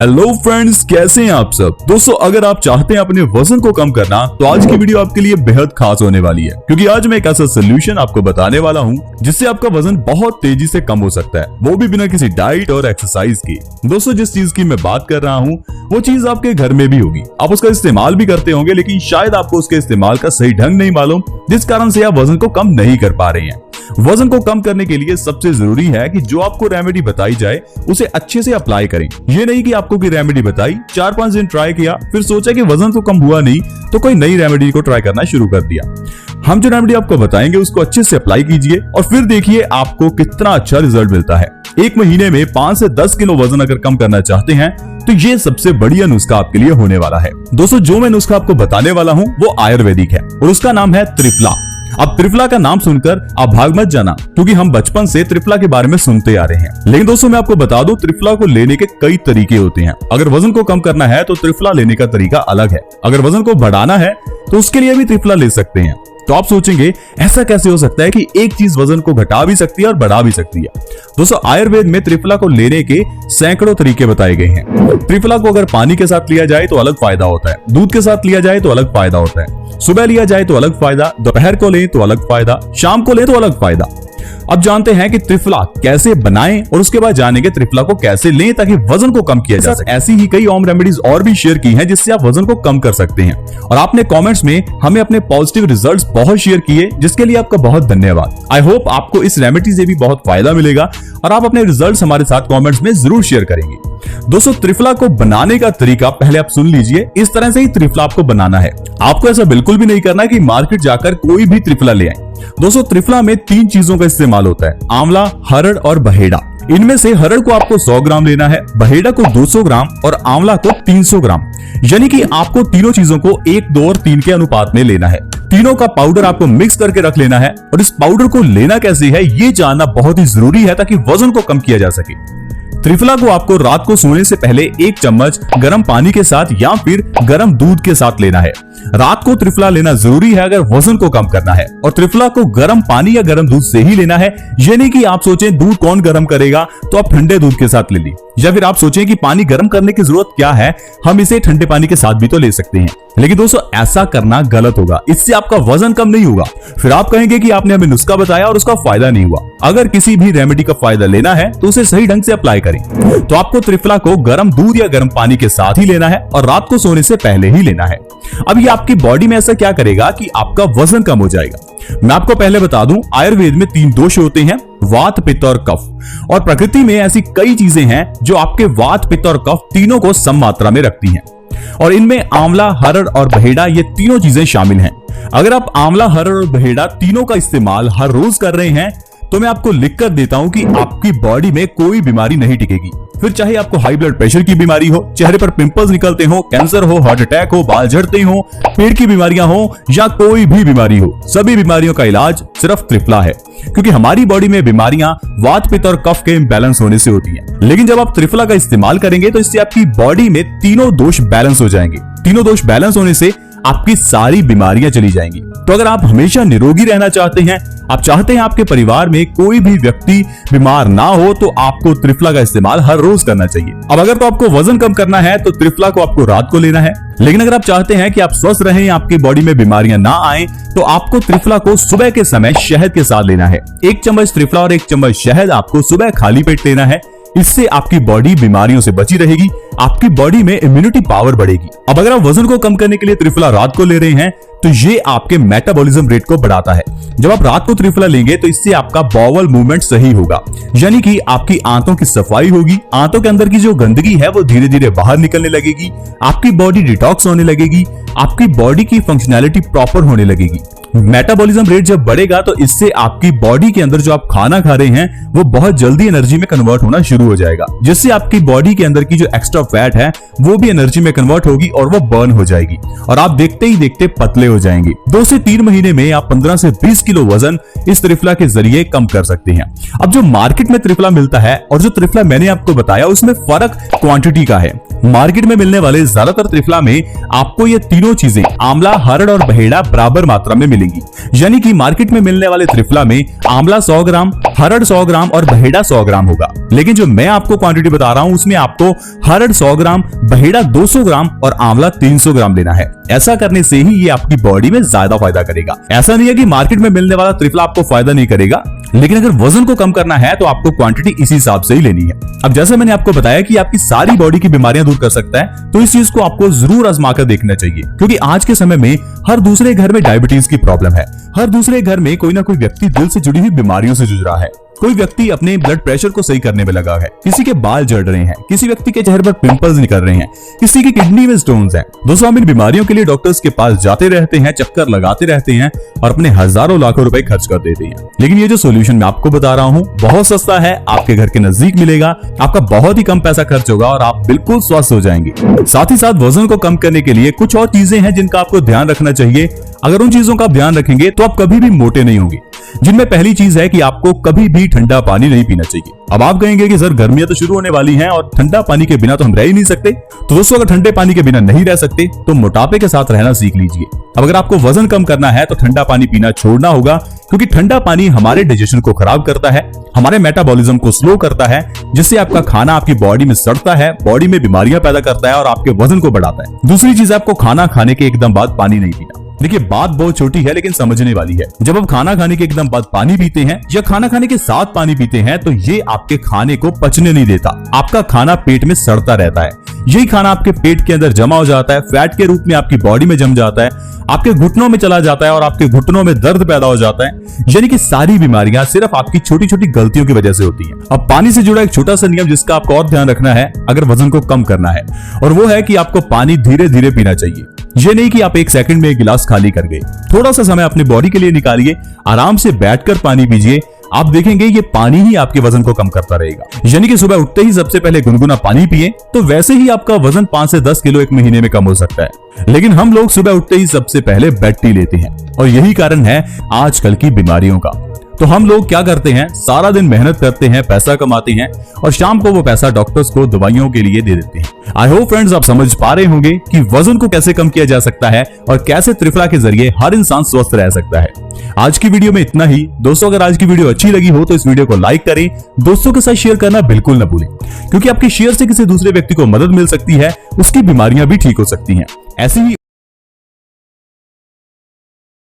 Hello friends, कैसे हैं आप सब। दोस्तों, अगर आप चाहते हैं अपने वजन को कम करना तो आज की वीडियो आपके लिए बेहद खास होने वाली है, क्योंकि आज मैं एक ऐसा सोल्यूशन आपको बताने वाला हूं जिससे आपका वजन बहुत तेजी से कम हो सकता है, वो भी बिना किसी डाइट और एक्सरसाइज की। दोस्तों, जिस चीज की मैं बात कर रहा हूं वो चीज आपके घर में भी होगी, आप उसका इस्तेमाल भी करते होंगे, लेकिन शायद आपको उसके इस्तेमाल का सही ढंग नहीं मालूम, जिस कारण से आप वजन को कम नहीं कर पा रहे हैं। वजन को कम करने के लिए सबसे जरूरी है कि जो आपको रेमेडी बताई जाए उसे अच्छे से अप्लाई करें। ये नहीं कि आपको कोई रेमेडी बताई, 4-5 दिन ट्राई किया, फिर सोचा कि वजन तो कम हुआ नहीं तो कोई नई रेमेडी को ट्राई करना शुरू कर दिया। हम जो रेमेडी आपको बताएंगे उसको अच्छे से अप्लाई कीजिए और फिर देखिए आपको कितना अच्छा रिजल्ट मिलता है। एक महीने में 5 से 10 किलो वजन अगर कम करना चाहते हैं तो ये सबसे बढ़िया नुस्खा आपके लिए होने वाला है। दोस्तों, जो मैं नुस्खा आपको बताने वाला हूँ वो आयुर्वेदिक है और उसका नाम है त्रिफला। अब त्रिफला का नाम सुनकर आप भाग मत जाना, क्योंकि हम बचपन से त्रिफला के बारे में सुनते आ रहे हैं। लेकिन दोस्तों, मैं आपको बता दूं, त्रिफला को लेने के कई तरीके होते हैं। अगर वजन को कम करना है तो त्रिफला लेने का तरीका अलग है, अगर वजन को बढ़ाना है तो उसके लिए भी त्रिफला ले सकते हैं। तो आप सोचेंगे ऐसा कैसे हो सकता है कि एक चीज वजन को घटा भी सकती है और बढ़ा भी सकती है। दोस्तों, आयुर्वेद में त्रिफला को लेने के सैकड़ों तरीके बताए गए हैं। त्रिफला को अगर पानी के साथ लिया जाए तो अलग फायदा होता है, दूध के साथ लिया जाए तो अलग फायदा होता है, सुबह लिया जाए तो अलग फायदा, दोपहर को लें तो अलग फायदा, शाम को लें तो अलग फायदा। अब जानते हैं कि त्रिफला कैसे बनाएं और उसके बाद जानेंगे त्रिफला को कैसे लें ताकि वजन को कम किया जा सके। ऐसी ही कई होम रेमेडीज और भी शेयर की हैं जिससे आप वजन को कम कर सकते हैं, और आपने कमेंट्स में हमें अपने पॉजिटिव रिजल्ट्स बहुत शेयर किए, जिसके लिए आपका बहुत धन्यवाद। आई होप आपको इस रेमेडी से भी बहुत फायदा मिलेगा और आप अपने रिजल्ट्स हमारे साथ कमेंट्स में जरूर शेयर करेंगे। दोस्तों, त्रिफला को बनाने का तरीका पहले आप सुन लीजिए। इस तरह से ही त्रिफला आपको बनाना है। आपको ऐसा बिल्कुल भी नहीं करना है कि मार्केट जाकर कोई भी त्रिफला ले आए। दोस्तों, त्रिफला में 3 चीजों का इस्तेमाल होता है, आंवला, हरड़ और बहेड़ा। इनमें से हरड़ को आपको 100 ग्राम लेना है, बहेड़ा को 200 ग्राम और आंवला को 300 ग्राम। यानी कि आपको तीनों चीजों को 1, 2 और 3 के अनुपात में लेना है। तीनों का पाउडर आपको मिक्स करके रख लेना है, और इस पाउडर को लेना कैसे है ये जानना बहुत ही जरूरी है ताकि वजन को कम किया जा सके। त्रिफला को आपको रात को सोने से पहले 1 चम्मच गर्म पानी के साथ या फिर गर्म दूध के साथ लेना है। रात को त्रिफला लेना जरूरी है अगर वजन को कम करना है, और त्रिफला को गर्म पानी या गर्म दूध से ही लेना है। ये नहीं कि आप सोचें दूध कौन गर्म करेगा तो आप ठंडे दूध के साथ ले ली, या फिर आप सोचें कि पानी गर्म करने की जरूरत क्या है, हम इसे ठंडे पानी के साथ भी तो ले सकते हैं। लेकिन दोस्तों, ऐसा करना गलत होगा, इससे आपका वजन कम नहीं होगा। फिर आप कहेंगे कि आपने हमें नुस्खा बताया और उसका फायदा नहीं हुआ। अगर किसी भी रेमेडी का फायदा लेना है तो उसे सही ढंग से अप्लाई करें। तो आपको त्रिफला को गर्म दूध या गर्म पानी के साथ ही लेना है और रात को सोने से पहले ही लेना है। अब ये आपकी बॉडी में ऐसा क्या करेगा कि आपका वजन कम हो जाएगा। मैं आपको पहले बता दूं, आयुर्वेद में 3 दोष होते हैं, वात, पित्त और कफ। और प्रकृति में ऐसी कई चीजें हैं जो आपके वात, पित्त और कफ तीनों को सम मात्रा में रखती हैं, और इनमें आंवला, हरड़ और बहेड़ा ये तीनों चीजें शामिल हैं। अगर आप आंवला, हरड़ और बहेड़ा तीनों का इस्तेमाल हर रोज कर रहे हैं तो मैं आपको लिख कर देता हूं कि आपकी बॉडी में कोई बीमारी नहीं टिकेगी। फिर चाहे आपको हाई ब्लड प्रेशर की बीमारी हो, चेहरे पर पिंपल्स निकलते हो, कैंसर हो, हार्ट अटैक हो, बाल झड़ते हो, पेट की बीमारियां हो या कोई भी बीमारी हो, सभी बीमारियों का इलाज सिर्फ त्रिफला है। क्योंकि हमारी बॉडी में बीमारियां वात, पित्त और कफ के इम्बैलेंस होने से होती हैं। लेकिन जब आप त्रिफला का इस्तेमाल करेंगे तो इससे आपकी बॉडी में तीनों दोष बैलेंस हो जाएंगे। तीनों दोष बैलेंस होने से आपकी सारी बीमारियां चली जाएंगी। तो अगर आप हमेशा निरोगी रहना चाहते हैं, आप चाहते हैं आपके परिवार में कोई भी व्यक्ति बीमार ना हो, तो आपको त्रिफला का इस्तेमाल हर रोज करना चाहिए। अब अगर तो आपको वजन कम करना है तो त्रिफला को आपको रात को लेना है, लेकिन अगर आप चाहते हैं कि आप स्वस्थ रहें, आपकी बॉडी में बीमारियां ना आए, तो आपको त्रिफला को सुबह के समय शहद के साथ लेना है। 1 चम्मच त्रिफला और 1 चम्मच शहद आपको सुबह खाली पेट लेना है। इससे आपकी बॉडी बीमारियों से बची रहेगी, आपकी बॉडी में इम्यूनिटी पावर बढ़ेगी। अब अगर आप वजन को कम करने के लिए त्रिफला रात को ले रहे हैं तो ये आपके मेटाबॉलिज्म रेट को बढ़ाता है। जब आप रात को त्रिफला लेंगे तो इससे आपका बॉवल मूवमेंट सही होगा, यानी कि आपकी आंतों की सफाई होगी, आंतों के अंदर की जो गंदगी है वो धीरे धीरे बाहर निकलने लगेगी, आपकी बॉडी डिटॉक्स होने लगेगी, आपकी बॉडी की फंक्शनैलिटी प्रॉपर होने लगेगी। मेटाबॉलिज्म रेट जब बढ़ेगा तो इससे आपकी बॉडी के अंदर जो आप खाना खा रहे हैं वो बहुत जल्दी एनर्जी में कन्वर्ट होना शुरू हो जाएगा, जिससे आपकी बॉडी के अंदर की जो एक्स्ट्रा फैट है वो भी एनर्जी में कन्वर्ट होगी और वो बर्न हो जाएगी, और आप देखते ही देखते पतले हो जाएंगे। 2 से 3 महीने में आप 15 से 20 किलो वजन इस त्रिफला के जरिए कम कर सकते हैं। अब जो मार्केट में त्रिफला मिलता है और जो त्रिफला मैंने आपको बताया उसमें फर्क क्वांटिटी का है। मार्केट में मिलने वाले ज्यादातर त्रिफला में आपको ये तीनों चीजें आंवला, हरड़ और बहेड़ा बराबर मात्रा में मिलेंगी। यानी कि मार्केट में मिलने वाले त्रिफला में आंवला 100 ग्राम, हरड़ 100 ग्राम और बहेड़ा 100 ग्राम होगा। लेकिन जो मैं आपको क्वांटिटी बता रहा हूं उसमें आपको हरड़ 100 ग्राम, बहेड़ा 200 ग्राम और आंवला 300 ग्राम लेना है। ऐसा करने से ही ये आपकी बॉडी में ज्यादा फायदा करेगा। ऐसा नहीं है कि मार्केट में मिलने वाला त्रिफला आपको फायदा नहीं करेगा, लेकिन अगर वजन को कम करना है तो आपको क्वांटिटी इसी हिसाब से ही लेनी है। अब जैसे मैंने आपको बताया कि आपकी सारी बॉडी की बीमारियां दूर कर सकता है, तो इस चीज को आपको जरूर आजमा कर देखना चाहिए, क्योंकि आज के समय में हर दूसरे घर में डायबिटीज की प्रॉब्लम है। हर दूसरे घर में कोई ना कोई व्यक्ति दिल से जुड़ी हुई बीमारियों से जूझ रहा है। कोई व्यक्ति अपने ब्लड प्रेशर को सही करने में लगा है, किसी के बाल झड़ रहे हैं, किसी व्यक्ति के चेहरे पर पिंपल्स निकल रहे हैं, किसी की किडनी में स्टोन्स हैं। दोस्तों, हम इन बीमारियों के लिए डॉक्टर्स के पास जाते रहते हैं, चक्कर लगाते रहते हैं और अपने हजारों लाखों रुपए खर्च कर देते हैं। लेकिन ये जो सोल्यूशन मैं आपको बता रहा हूँ बहुत सस्ता है, आपके घर के नजदीक मिलेगा, आपका बहुत ही कम पैसा खर्च होगा और आप बिल्कुल स्वस्थ हो जाएंगे। साथ ही साथ वजन को कम करने के लिए कुछ और चीजें हैं जिनका आपको ध्यान रखना चाहिए। अगर उन चीजों का आप ध्यान रखेंगे तो आप कभी भी मोटे नहीं होंगे। जिनमें पहली चीज है कि आपको कभी भी ठंडा पानी नहीं पीना चाहिए। अब आप कहेंगे कि सर गर्मियां तो शुरू होने वाली हैं और ठंडा पानी के बिना तो हम रह ही नहीं सकते। तो दोस्तों, अगर ठंडे पानी के बिना नहीं रह सकते तो मोटापे के साथ रहना सीख लीजिए। अब अगर आपको वजन कम करना है तो ठंडा पानी पीना छोड़ना होगा, क्योंकि ठंडा पानी हमारे डाइजेशन को खराब करता है, हमारे मेटाबॉलिज्म को स्लो करता है, जिससे आपका खाना आपकी बॉडी में सड़ता है, बॉडी में बीमारियां पैदा करता है और आपके वजन को बढ़ाता है। दूसरी चीज, आपको खाना खाने के एकदम बाद पानी नहीं पीना। देखिए, बात बहुत छोटी है लेकिन समझने वाली है। जब आप खाना खाने के एकदम बाद पानी पीते हैं या खाना खाने के साथ पानी पीते हैं तो ये आपके खाने को पचने नहीं देता। आपका खाना पेट में सड़ता रहता है। यही खाना आपके पेट के अंदर जमा हो जाता है, फैट के रूप में आपकी बॉडी में जम जाता है, आपके घुटनों में चला जाता है और आपके घुटनों में दर्द पैदा हो जाता है। यानी कि सारी बीमारियां सिर्फ आपकी छोटी छोटी गलतियों की वजह से होती हैं। अब पानी से जुड़ा एक छोटा सा नियम जिसका आपको और ध्यान रखना है अगर वजन को कम करना है, और वो है कि आपको पानी धीरे धीरे पीना चाहिए। ये नहीं कि आप 1 सेकंड में 1 गिलास खाली कर गए। थोड़ा सा समय अपनी बॉडी के लिए निकालिए, आराम से बैठकर पानी पीजिए। आप देखेंगे ये पानी ही आपके वजन को कम करता रहेगा। यानी कि सुबह उठते ही सबसे पहले गुनगुना पानी पिए, तो वैसे ही आपका वजन 5 से 10 किलो 1 महीने में कम हो सकता है। लेकिन हम लोग सुबह उठते ही सबसे पहले बेड टी लेते हैं और यही कारण है आजकल की बीमारियों का। तो हम लोग क्या करते हैं, सारा दिन मेहनत करते हैं, पैसा कमाते हैं और शाम को वो पैसा डॉक्टर्स को दवाइयों के लिए दे देते हैं। आई होप फ्रेंड्स आप समझ पा रहे होंगे कि वजन को कैसे कम किया जा सकता है और कैसे त्रिफला के जरिए हर इंसान स्वस्थ रह सकता है। आज की वीडियो में इतना ही। दोस्तों, अगर आज की वीडियो अच्छी लगी हो तो इस वीडियो को लाइक करें, दोस्तों के साथ शेयर करना बिल्कुल न भूलें, क्योंकि आपके शेयर से किसी दूसरे व्यक्ति को मदद मिल सकती है, उसकी बीमारियां भी ठीक हो सकती हैं। ऐसी ही